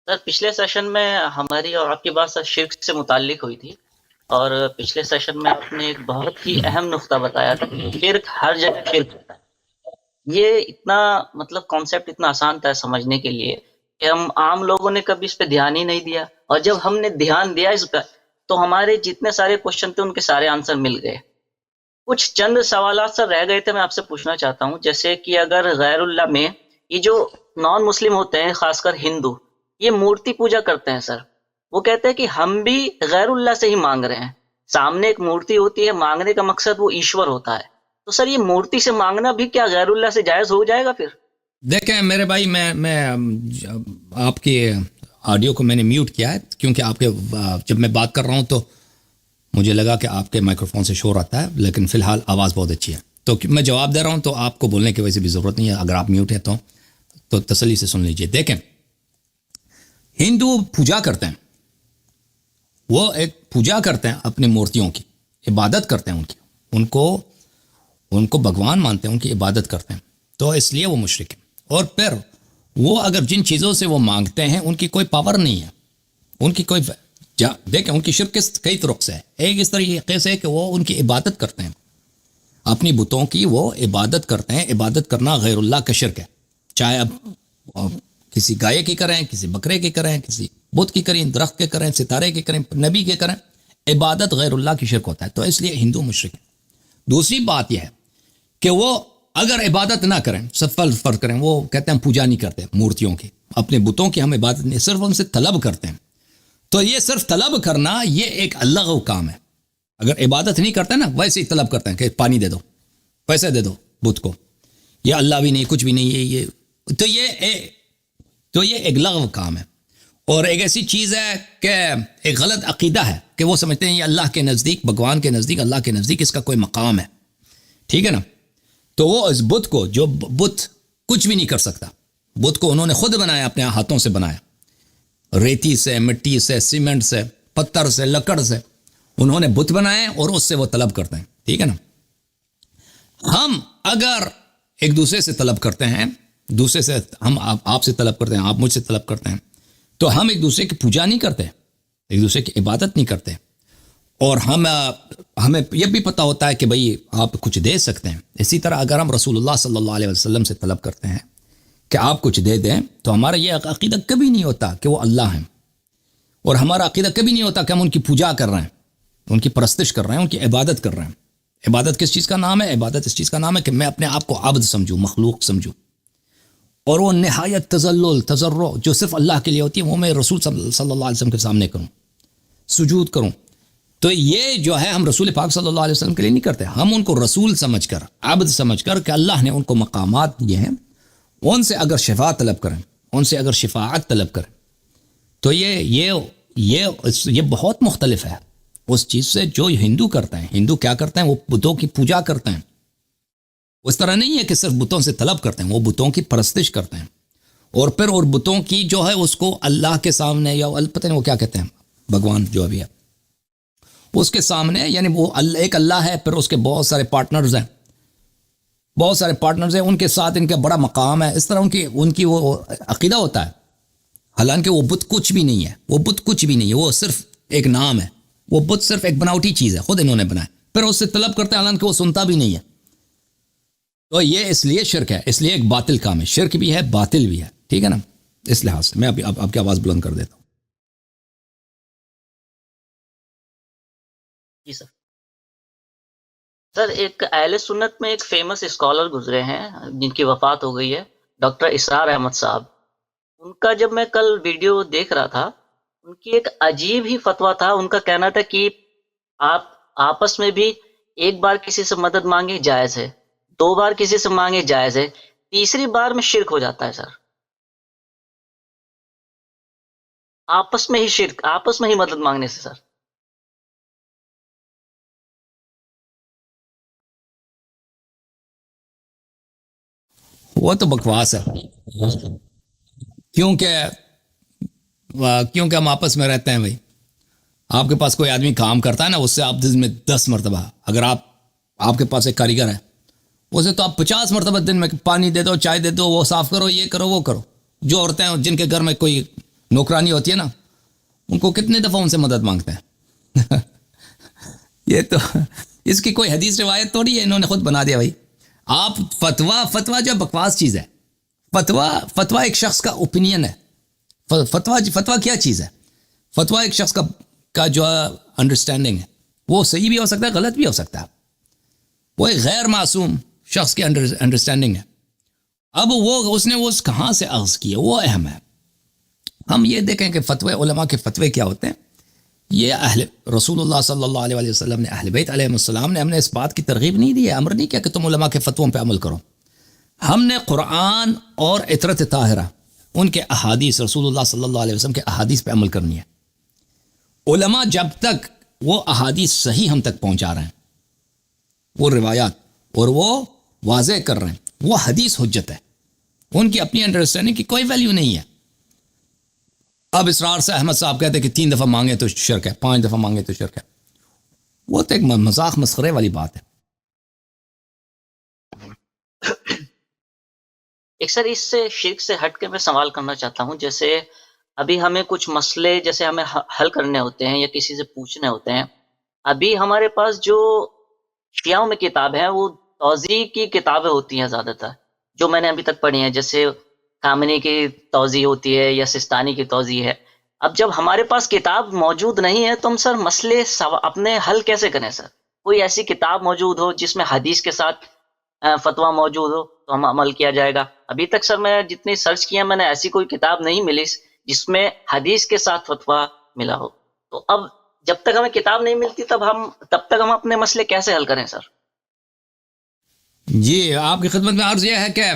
سر پچھلے سیشن میں ہماری اور آپ کی بات سر شرک سے متعلق ہوئی تھی، اور پچھلے سیشن میں آپ نے ایک بہت ہی اہم نقطہ بتایا تھا کہ شرک ہر جگہ شرک ہوتا ہے۔ یہ اتنا مطلب کانسیپٹ اتنا آسان تھا سمجھنے کے لیے کہ ہم عام لوگوں نے کبھی اس پہ دھیان ہی نہیں دیا، اور جب ہم نے دھیان دیا اس پہ تو ہمارے جتنے سارے کوشچن تھے ان کے سارے آنسر مل گئے۔ کچھ چند سوالات سر رہ گئے تھے، میں آپ سے پوچھنا چاہتا ہوں، جیسے کہ اگر غیر اللہ میں یہ جو نان مسلم ہوتے ہیں خاص کر ہندو، یہ مورتی پوجا کرتے ہیں سر، وہ کہتے ہیں کہ ہم بھی غیر اللہ سے ہی مانگ رہے ہیں۔ سامنے ایک مورتی ہوتی ہے، مانگنے کا مقصد وہ ایشور ہوتا ہے، تو سر یہ مورتی سے مانگنا بھی کیا غیر اللہ سے جائز ہو جائے گا پھر؟ دیکھیں میرے بھائی، میں آپ کے آڈیو کو میں نے میوٹ کیا ہے کیونکہ آپ کے جب میں بات کر رہا ہوں تو مجھے لگا کہ آپ کے مائکرو فون سے شور آتا ہے، لیکن فی الحال آواز بہت اچھی ہے، تو میں جواب دے رہا ہوں، تو آپ کو بولنے کی وجہ سے بھی ضرورت نہیں ہے۔ اگر آپ میوٹ ہیں تو تسلی سے سن لیجئے۔ دیکھیں، ہندو پوجا کرتے ہیں، وہ ایک پوجا کرتے ہیں اپنی مورتیوں کی، عبادت کرتے ہیں ان کو بھگوان مانتے ہیں، ان کی عبادت کرتے ہیں، تو اس لیے وہ مشرک ہیں۔ اور پھر وہ اگر جن چیزوں سے وہ مانگتے ہیں ان کی کوئی پاور نہیں ہے، ان کی کوئی دیکھیں ان کی شرک کئی طرق سے ہے۔ ایک اس طریقے سے کہ وہ ان کی عبادت کرتے ہیں، اپنی بتوں کی وہ عبادت کرتے ہیں۔ عبادت کرنا غیر اللہ کا شرک ہے، چاہے اب کسی گائے کی کریں، کسی بکرے کی کریں، کسی بت کی کریں، درخت کے کریں، ستارے کے کریں، نبی کے کریں، عبادت غیر اللہ کی شرک ہوتا ہے، تو اس لیے ہندو مشرک ہے۔ دوسری بات یہ ہے کہ وہ اگر عبادت نہ کریں، سب فرض کریں، وہ کہتے ہیں پوجا نہیں کرتے مورتیوں کی، اپنے بتوں کی ہم عبادت نہیں، صرف ان سے طلب کرتے ہیں، تو یہ صرف طلب کرنا یہ ایک اللہ کا کام ہے۔ اگر عبادت نہیں کرتے نا، ویسے ہی طلب کرتے ہیں کہ پانی دے دو، پیسے دے دو بت کو، یہ اللہ بھی نہیں، کچھ بھی نہیں، تو یہ ایک لغو کام ہے، اور ایک ایسی چیز ہے کہ ایک غلط عقیدہ ہے کہ وہ سمجھتے ہیں یہ اللہ کے نزدیک، بھگوان کے نزدیک، اللہ کے نزدیک اس کا کوئی مقام ہے، ٹھیک ہے نا؟ تو وہ اس بت کو، جو بت کچھ بھی نہیں کر سکتا، بت کو انہوں نے خود بنایا، اپنے ہاتھوں سے بنایا، ریتی سے، مٹی سے، سیمنٹ سے، پتھر سے، لکڑ سے انہوں نے بت بنائے، اور اس سے وہ طلب کرتے ہیں، ٹھیک ہے نا؟ ہم اگر ایک دوسرے سے طلب کرتے ہیں، دوسرے سے ہم آپ سے طلب کرتے ہیں، آپ مجھ سے طلب کرتے ہیں، تو ہم ایک دوسرے کی پوجا نہیں کرتے، ایک دوسرے کی عبادت نہیں کرتے، اور ہمیں یہ بھی پتہ ہوتا ہے کہ بھئی آپ کچھ دے سکتے ہیں۔ اسی طرح اگر ہم رسول اللہ صلی اللہ علیہ وسلم سے طلب کرتے ہیں کہ آپ کچھ دے دیں، تو ہمارا یہ عقیدہ کبھی نہیں ہوتا کہ وہ اللہ ہیں، اور ہمارا عقیدہ کبھی نہیں ہوتا کہ ہم ان کی پوجا کر رہے ہیں، ان کی پرستش کر رہے ہیں، ان کی عبادت کر رہے ہیں۔ عبادت کس چیز کا نام ہے؟ عبادت اس چیز کا نام ہے کہ میں اپنے آپ کو عبد سمجھوں، مخلوق سمجھوں، اور وہ نہایت تذلل، تضرع جو صرف اللہ کے لیے ہوتی ہے، وہ میں رسول صلی اللہ علیہ وسلم کے سامنے کروں، سجود کروں۔ تو یہ جو ہے ہم رسول پاک صلی اللہ علیہ وسلم کے لیے نہیں کرتے، ہم ان کو رسول سمجھ کر، عبد سمجھ کر کہ اللہ نے ان کو مقامات دیے ہیں، ان سے اگر شفاعت طلب کریں، ان سے اگر شفاعت طلب کریں، تو یہ بہت مختلف ہے اس چیز سے جو ہندو کرتے ہیں۔ ہندو کیا کرتے ہیں؟ وہ بتوں کی پوجا کرتے ہیں، اس طرح نہیں ہے کہ صرف بتوں سے طلب کرتے ہیں، وہ بتوں کی پرستش کرتے ہیں، اور پھر اور بتوں کی جو ہے اس کو اللہ کے سامنے، یا پتہ نہیں وہ کیا کہتے ہیں، بھگوان جو ابھی ہے اس کے سامنے، یعنی وہ ایک اللہ ہے، پھر اس کے بہت سارے پارٹنرز ہیں، ان کے ساتھ ان کا بڑا مقام ہے، اس طرح ان کی وہ عقیدہ ہوتا ہے، حالانکہ وہ بت کچھ بھی نہیں ہے، وہ بت کچھ بھی نہیں ہے، وہ صرف ایک نام ہے، وہ بت صرف ایک بناوٹی چیز ہے، خود انہوں نے بنایا، پھر اس سے طلب کرتے ہیں حالانکہ وہ سنتا بھی نہیں ہے۔ تو یہ اس لیے شرک ہے، اس لیے ایک باطل کام ہے، شرک بھی ہے، باطل بھی ہے، ٹھیک ہے نا؟ اس لحاظ سے میں آپ کی آواز بلند کر دیتا ہوں۔ جی سر۔ سر ایک اہل سنت میں ایک فیمس اسکالر گزرے ہیں جن کی وفات ہو گئی ہے، ڈاکٹر اسرار احمد صاحب، ان کا جب میں کل ویڈیو دیکھ رہا تھا، ان کی ایک عجیب ہی فتویٰ تھا، ان کا کہنا تھا کہ آپ آپس میں بھی ایک بار کسی سے مدد مانگے جائز ہے، 2 بار کسی سے مانگے جائز ہے، تیسری بار میں شرک ہو جاتا ہے سر، آپس میں ہی شرک، آپس میں ہی مدد مانگنے سے سر۔ وہ تو بکواس ہے، کیونکہ ہم آپس میں رہتے ہیں بھائی، آپ کے پاس کوئی آدمی کام کرتا ہے نا، اس سے آپ دن میں 10 مرتبہ، اگر آپ کے پاس ایک کاریگر ہے، اسے تو آپ 50 مرتبہ دن میں پانی دے دو، چائے دے دو، وہ صاف کرو، یہ کرو، وہ کرو۔ جو عورتیں جن کے گھر میں کوئی नौकरानी होती है ना, उनको कितने दफ़ा उनसे मदद मांगते हैं ये तो इसकी कोई हदीस रिवायत थोड़ी है, इन्होंने खुद बना दिया भाई। आप फतवा जो बकवास चीज़ है। फतवा एक शख्स का ओपिनियन है। फतवा क्या चीज़ है? फतवा एक शख्स का जो अंडरस्टैंडिंग है, वो सही भी हो सकता है, गलत भी हो सकता है। वो एक गैर मासूम शख्स की अंडरस्टैंडिंग है। अब उसने वो कहाँ से अख्ज़ किया, वो अहम है। हम ये देखें कि फतवे उलमा के फतवे क्या होते हैं। ये रसूलुल्लाह सल्लल्लाहु अलैहि वसल्लम ने, अहले बैत अलैहिस्सलाम ने हमें इस बात की तरगीब नहीं दी है, अमर नहीं किया कि तुम उलमा के फतवों पे अमल करो। हमने कुरान और इतरत ताहिरा, उनके अहादीस, रसूलुल्लाह सल्लल्लाहु अलैहि वसल्लम के अहादीस पे अमल करनी है। उलमा जब तक वो अहादीस सही हम तक पहुंचा रहे हैं, वो रिवायात, और वो वाज़ेह कर रहे हैं, वो हदीस हुज्जत है। उनकी अपनी अंडरस्टैंडिंग की कोई वैल्यू नहीं है। अब इसरार से अहमद साहब कहते हैं कि 3 दफ़ा मांगे तो शिरक है, 5 दफ़ा मांगे तो शिरक है। वो तो एक मजाक मस्खरे वाली बात है। एक सर इससे शिर्क से हट के मैं सवाल करना चाहता हूँ। जैसे अभी हमें कुछ मसले जैसे हमें हल करने होते हैं या किसी से पूछने होते हैं। अभी हमारे पास जो शियाओं में किताब है वो तौज़ी की किताबें होती हैं ज़्यादातर, जो मैंने अभी तक पढ़ी हैं। जैसे कामनी की तौज़ी होती है या सिस्तानी की तौज़ी है। अब जब हमारे पास किताब मौजूद नहीं है तो हम सर मसले अपने हल कैसे करें सर? कोई ऐसी किताब मौजूद हो जिसमें हदीस के साथ फतवा मौजूद हो तो हम अमल किया जाएगा। अभी तक सर मैं जितनी सर्च किया मैंने ऐसी कोई किताब नहीं मिली जिसमें हदीस के साथ फतवा मिला हो। तो अब जब तक हमें किताब नहीं मिलती तब तक हम अपने मसले कैसे हल करें सर? जी आपकी खिदमत में अर्ज़ यह है कि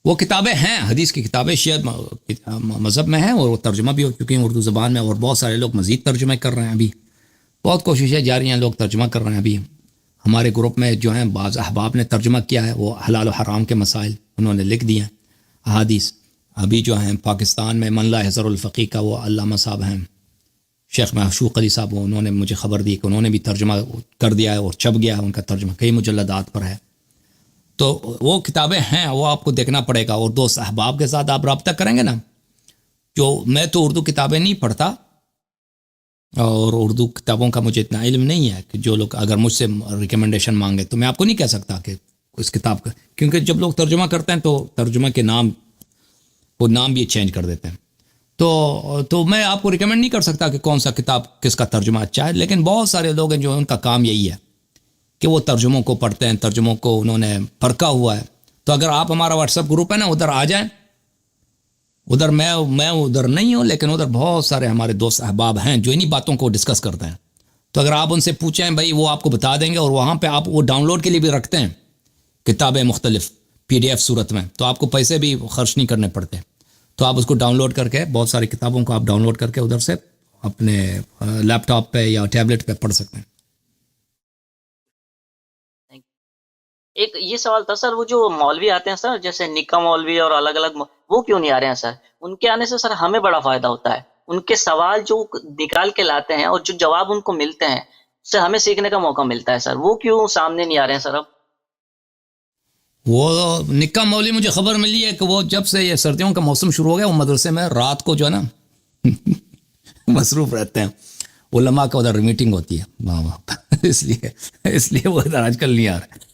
वो किताबें हैं, हदीस की किताबें शिया मज़हब में हैं, और वो तर्जुमा भी हो चुकी हैं उर्दू ज़बान में, और बहुत सारे लोग मज़ीद तर्जुमे कर रहे हैं। अभी बहुत कोशिशें जारी हैं, लोग तर्जुमा कर रहे हैं। अभी हमारे ग्रुप में जो हैं बाज़ अहबाब ने तर्जुमा किया है, वो हलाल और हराम के मसाइल उन्होंने लिख दिए हैं, अहादीस। अभी जो हैं पाकिस्तान में मन ला यहज़रुल फ़क़ीह का वो अल्लामा साहब हैं, शेख महशूक़ अली साहब, उन्होंने मुझे ख़बर दी कि उन्होंने भी तर्जुमा कर दिया है और छप गया है उनका तर्जुमा, कई मुजल्लदात पर है। तो वो किताबें हैं, वो आपको देखना पड़ेगा। और दोस्त अहबाब के साथ आप रब्ता करेंगे ना, जो मैं तो उर्दू किताबें नहीं पढ़ता और उर्दू किताबों का मुझे इतना इल्म नहीं है कि जो लोग अगर मुझसे रिकमेंडेशन मांगे तो मैं आपको नहीं कह सकता कि उस किताब का, क्योंकि जब लोग तर्जुमा करते हैं तो तर्जुमा के नाम, वो नाम भी चेंज कर देते हैं। तो मैं आपको रिकमेंड नहीं कर सकता कि कौन सा किताब किसका तर्जुमा अच्छा है। लेकिन बहुत सारे लोग हैं जो उनका काम यही है कि वो तर्जुमों को पढ़ते हैं, तर्जुमों को उन्होंने परखा हुआ है। तो अगर आप हमारा व्हाट्सएप ग्रुप है ना, उधर आ जाएं। उधर मैं उधर नहीं हूँ, लेकिन उधर बहुत सारे हमारे दोस्त अहबाब हैं जो इन्हीं बातों को डिस्कस करते हैं। तो अगर आप उनसे पूछें भाई, वो आपको बता देंगे। और वहाँ पे आप वो डाउनलोड के लिए भी रखते हैं किताबें मुख्तलिफ PDF सूरत में, तो आपको पैसे भी खर्च नहीं करने पड़ते। तो आप उसको डाउनलोड करके, बहुत सारी किताबों को आप डाउनलोड करके उधर से अपने लैपटॉप पे या टैबलेट पे पढ़ सकते हैं। एक ये सवाल था सर, वो जो मौलवी आते हैं सर, जैसे निक्का मौलवी और अलग अलग, वो क्यों नहीं आ रहे हैं सर? उनके आने से सर हमें बड़ा फायदा होता है। उनके सवाल जो निकाल के लाते हैं और जो जवाब उनको मिलते हैं उससे हमें सीखने का मौका मिलता है सर। वो क्यों सामने नहीं आ रहे हैं सर? अब वो निक्का मौलवी, मुझे खबर मिली है कि वो जब से ये सर्दियों का मौसम शुरू हो गया, वो मदरसे में रात को जो है ना मसरूफ़ रहते हैं। उलमा का उधर मीटिंग होती है वहाँ इसलिए वो इधर आजकल नहीं आ रहे।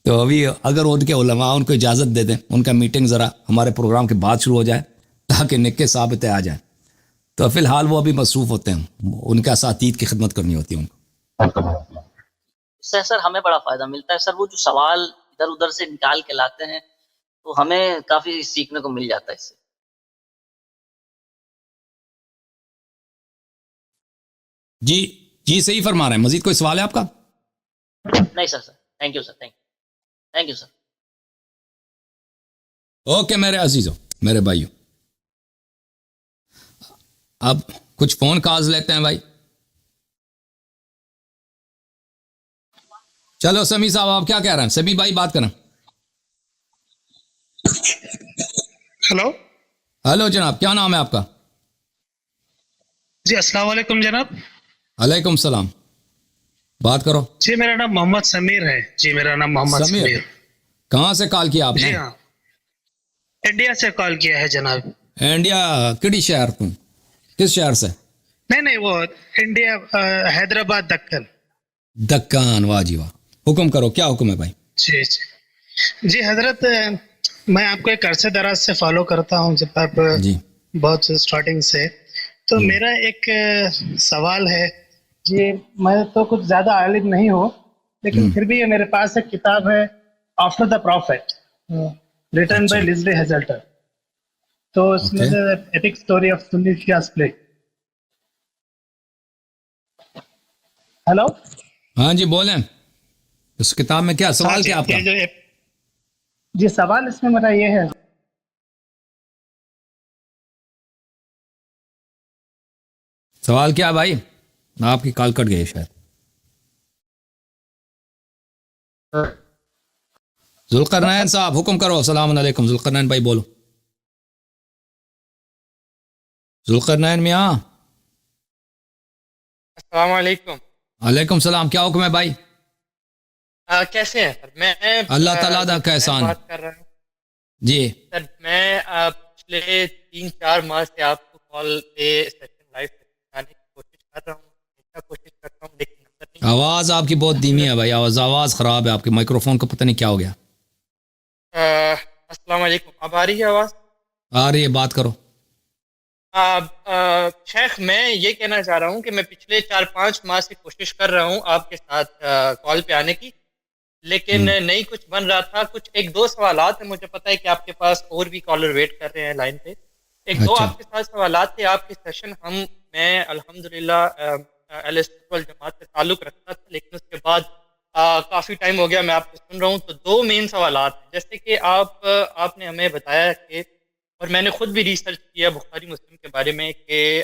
तो अभी अगर उनके उलमा उनको इजाज़त दे दें, उनका मीटिंग ज़रा हमारे प्रोग्राम के बाद शुरू हो जाए ताकि निक्के साबित आ जाए, तो फ़िलहाल वो अभी मसरूफ़ होते हैं, उनका असातीद की खिदमत करनी होती है उनको। इससे सर हमें बड़ा फायदा मिलता है सर। वो जो सवाल इधर उधर से निकाल के लाते हैं तो हमें काफ़ी सीखने को मिल जाता है इससे। जी सही फरमा रहे हैं। मजीद कोई सवाल है आपका? नहीं sir. Thank you sir. Thank you sir. Okay मेरे अजीजों, मेरे भाइयों, अब कुछ फोन कॉल्स लेते हैं भाई। चलो समी साहब, आप क्या कह रहे हैं? सभी भाई बात करें। हेलो जनाब, क्या नाम है आपका? जी अस्सलाम वालेकुम जनाब। अलैकुम सलाम, बात करो। जी मेरा नाम मोहम्मद समीर है। जी मेरा नाम मोहम्मद समीर। कहाँ से कॉल किया आपने? जी हाँ, इंडिया से कॉल किया है जनाब। इंडिया किड़ी शहर तू किस शहर से नहीं वो इंडिया हैदराबाद दक्कन। दक्कन, वाह जी वाह, हुक्म करो, क्या हुक्म है भाई? जी जी जी हजरत, मैं आपको एक अरसे दराज से फॉलो करता हूँ, जब आप जी बहुत स्टार्टिंग से। तो मेरा एक सवाल है जी, मैं तो कुछ ज्यादा आलिम नहीं हूँ, लेकिन फिर भी ये मेरे पास एक किताब है, after the prophet, written by Lesley Hazleton. तो इसमें Okay. The epic story of Sunni Shia split. Hello, हाँ जी बोलें, इस किताब में क्या सवाल, क्या आपका? ये जो जी सवाल इसमें मेरा ये है, सवाल क्या है भाई? आपकी कॉल कट गई शायद। जुल्करनैन साहब हुक्म करो। अस्सलाम वालेकुम जुल्करनैन भाई, बोलो। जुल्करनैन मियाँ, अस्सलाम वालेकुम। वालेकुम सलाम, क्या हुक्म है भाई? कैसे हैं सर? मैं अल्लाह ताला दा का एहसान। बात कर रहा हूँ जी सर। मैं पिछले 3-4 माह से आपको कॉल पे सेशन लाइव आने की कोशिश कर रहा हूँ, कोशिश करता हूँ, लेकिन नंबर नहीं। आवाज़ आपकी बहुत धीमी है भाई, आवाज़ ख़राब है आपके, माइक्रोफोन को पता नहीं क्या हो गया। अस्सलाम वालेकुम, अब आ रही है आवाज़? आ रही है, बात करो। शेख, मैं ये कहना चाह रहा हूँ कि मैं पिछले 4-5 माह से कोशिश कर रहा हूँ आपके साथ कॉल पे आने की, लेकिन नहीं कुछ बन रहा था। कुछ 1-2 सवालात हैं, मुझे पता है कि आपके पास और भी कॉलर वेट कर रहे हैं लाइन पे। 1-2 अच्छा। आपके साथ सवालात थे। आपके सेशन मैं अल्हम्दुलिल्लाह अहले सुन्नत वल जमात से ताल्लुक़ रखता था, लेकिन उसके बाद काफ़ी टाइम हो गया मैं आपको सुन रहा हूँ। तो 2 मेन सवालात हैं, जैसे कि आपने हमें बताया कि, और मैंने खुद भी रिसर्च किया बुखारी मुस्लिम के बारे में, कि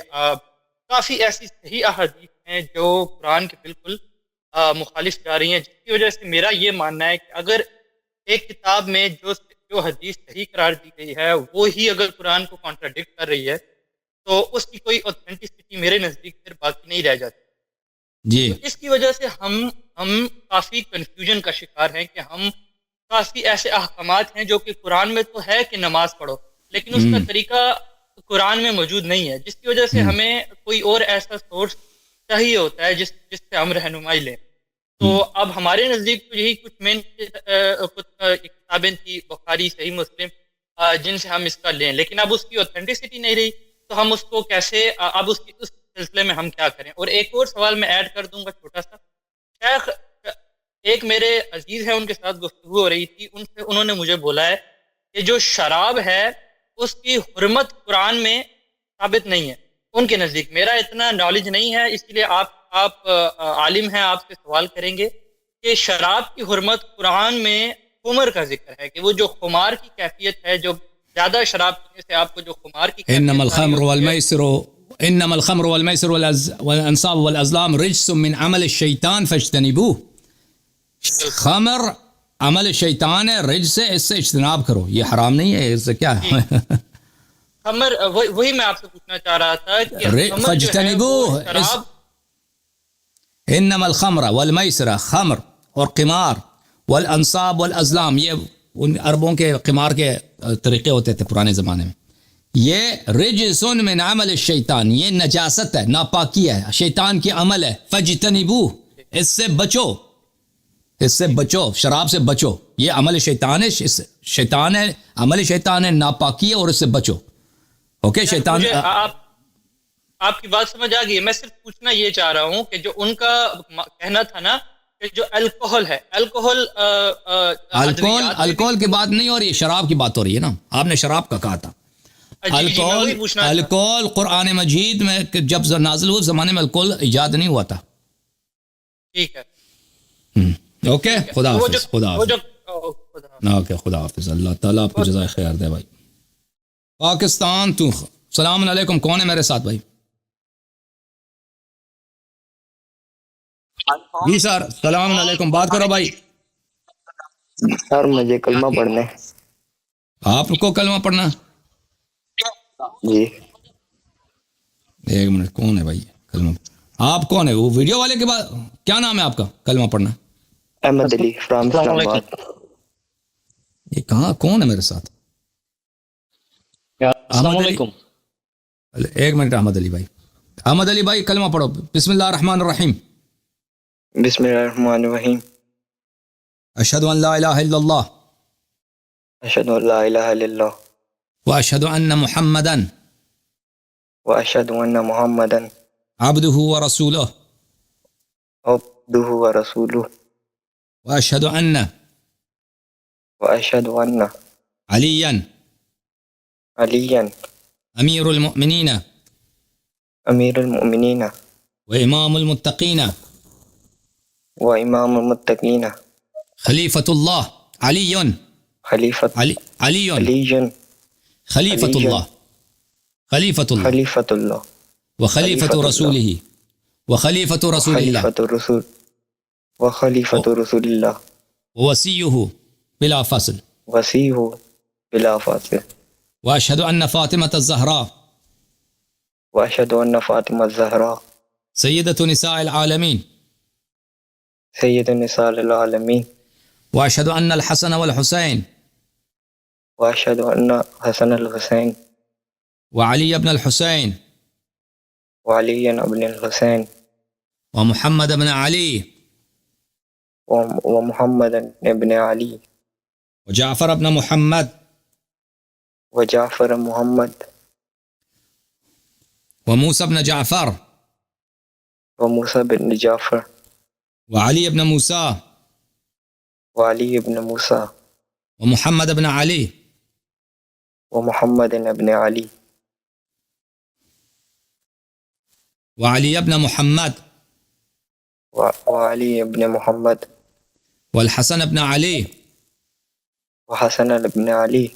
काफ़ी ऐसी सही अहादीस हैं जो कुरान के बिल्कुल मुखालिफ जा रही हैं, जिसकी वजह से मेरा ये मानना है कि अगर एक किताब में जो हदीस सही करार दी गई है वो ही अगर कुरान को कॉन्ट्राडिक्ट कर रही है, तो उसकी कोई ऑथेंटिसिटी मेरे नज़दीक फिर बाकी नहीं रह जाती जी। तो इसकी वजह से हम काफ़ी कन्फ्यूजन का शिकार हैं कि हम काफ़ी ऐसे अहकामात हैं जो कि कुरान में तो है कि नमाज पढ़ो, लेकिन उसका तरीका कुरान में मौजूद नहीं है, जिसकी वजह से हमें कोई और ऐसा सोर्स चाहिए होता है जिससे हम रहनुमाई लें। तो अब हमारे नज़दीक तो यही कुछ मेन किताबें थी, बुखारी, सही मुस्लिम, जिनसे हम इसका लें, लेकिन अब उसकी ऑथेंटिसिटी नहीं रही, तो हम उसको कैसे, अब उस सिलसिले में हम क्या करें। और एक और सवाल मैं ऐड कर दूंगा छोटा सा। शेख, एक मेरे अजीज है, उनके साथ गुफ्तगू हो रही थी, उन्होंने मुझे बोला है कि जो शराब है उसकी हुर्मत कुरान में साबित नहीं है उनके नज़दीक। मेरा इतना नॉलेज नहीं है, इसलिए आप आलिम हैं, आपसे सवाल करेंगे कि शराब की हुर्मत कुरान में खुमर का जिक्र है, कि वो जो खुमार की कैफियत है, जो ज्यादा शराब पीने से आपको जो खुमार की इन्नमल खम्र वल मैसिर वल अंसाब वल अज़लाम रिज्सुम मिन अमल शैतान फज्तनिबूह। खमर अमल शैतान है, रिज्स से, इससे इज्तनाब करो, ये हराम नहीं है, इससे क्या है? खमर, वही मैं आपसे पूछना चाह रहा था कि फज्तनिबूह, इन्नमल खम्र वल मैसिर, खमर और क़िमार, वल अंसाब वल अज़लाम, ये उन अरबों के क़िमार के तरीक़े होते थे पुराने ज़माने में। ये रिज्सुन मिन अमल शैतान, ये नजासत है, नापाकी है, शैतान की अमल है। फज्तनिबूह, इससे बचो, इससे बचो, शराब से बचो, ये अमल शैतान है, शैतान है, अमल शैतान है, नापाकी है, और इससे बचो। ओके, शैतान। आपकी बात समझ आ गई। मैं सिर्फ पूछना ये चाह रहा हूँ कि जो उनका कहना था ना कि जो अल्कोहल है, अल्कोहल की बात नहीं हो रही है, शराब की बात हो रही है ना। आपने शराब का कहा था। अल्कोहल कुरान मजीद में जब नाज़िल हुआ ज़माने में अल्कोहल इजाद नहीं हुआ था। ठीक है, ओके, खुदा हाफिज़, खुदा हाफिज़, ओके, खुदा हाफिज़, अल्लाह ताला आपको जज़ाए खैर दे भाई। पाकिस्तान तू, सलाम अलैकुम, कौन है मेरे साथ भाई? जी सर, सलाम अलैकुम, बात करो भाई। सर मुझे कलमा पढ़ना है। आपको कलमा पढ़ना? जी। एक मिनट, कौन है भाई कलमा? आप कौन है? वो वीडियो वाले के बाद क्या नाम है आपका? कलमा पढ़ना। अहमद अली फ्रॉम इस्लामाबाद। ये कहाँ, कौन है मेरे साथ? احمد علی ایک منٹ احمد علی بھائی کلمہ پڑھو. بسم اللہ الرحمن الرحیم. بسم اللہ الرحمن الرحیم. اشہد ان لا الہ الا اللہ اشہد ان لا الہ الا اللہ واشہد ان محمدا واشہد ان محمدا عبدہ ورسولہ عبدہ ورسولہ واشہد ان واشہد ان علیا علیا امیر المؤمنین امیر المؤمنین وامام المتقین وامام المتقین خلیفۃ اللہ علی خلیفۃ علی علی خلیفۃ اللہ خلیفۃ اللہ وخلیفۃ رسولہ وخلیفۃ رسول اللہ خلیفۃ الرسول وخلیفۃ رسول اللہ ووصیہ بلا فصل وسیع بلا فاصل واشہد ان فاطمۃ الزہراء واشہد ان فاطمہ الزہراء سیدۃ نساء العالمین سید نساء العالمین واشہد ان الحسن والحسین واشہد ان حسن الحسین وعلی ابن الحسین وعلی ابن الحسین ومحمد بن علی ومحمد ابن علی وجعفر ابن محمد وجعفر محمد وموسى بن جعفر وموسى بن جعفر وعلي بن موسى وعلی ابن موسیٰ ومحمد بن علي ومحمد ابن علی وعلي بن محمد وعلی ابن محمد والحسن بن علي وحسن ابن علی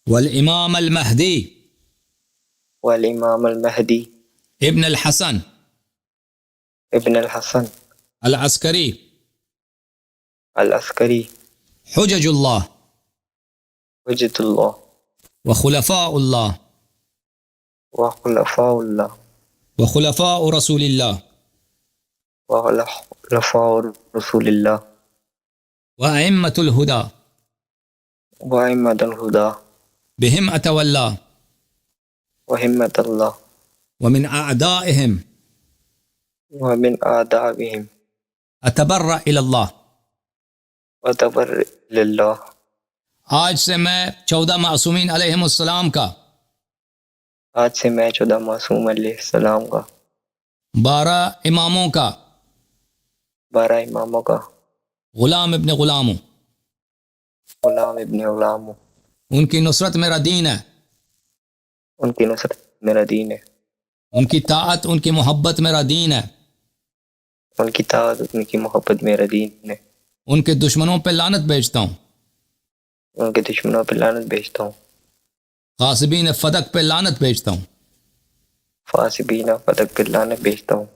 والإمام المهدي والامام المہدی ابن الحسن ابن الحسن العسكري العسکری حجج الله حجت اللہ وخلفاء الله وخلفاء اللہ وخلفاء رسول الله وخلفاء رسول اللہ وأئمة الهدى وائمۃ الہدا بهم أتولى وہمت اللہ ومن أعدائهم ومن آدابہم أتبرأ إلى الله. وتبر للہ. آج سے میں 14 معصومین علیہم السلام کا آج سے میں 14 معصوم علیہ السلام کا 12 اماموں کا 12 اماموں کا غلام ابن غلام ہوں. غلام ابن غلام ہوں. ان کی نصرت میرا دین ہے. ان کی نصرت میرا دین ہے. ان کی طاعت ان کی محبت میرا دین ہے. ان کی طاعت ان کی محبت میرا دین ہے. ان کے دشمنوں پہ لعنت بھیجتا ہوں. ان کے دشمنوں پہ لعنت بھیجتا ہوں. غاصبین فدق پہ لعنت بھیجتا ہوں. فاسبین فتح پہ لعنت بھیجتا ہوں.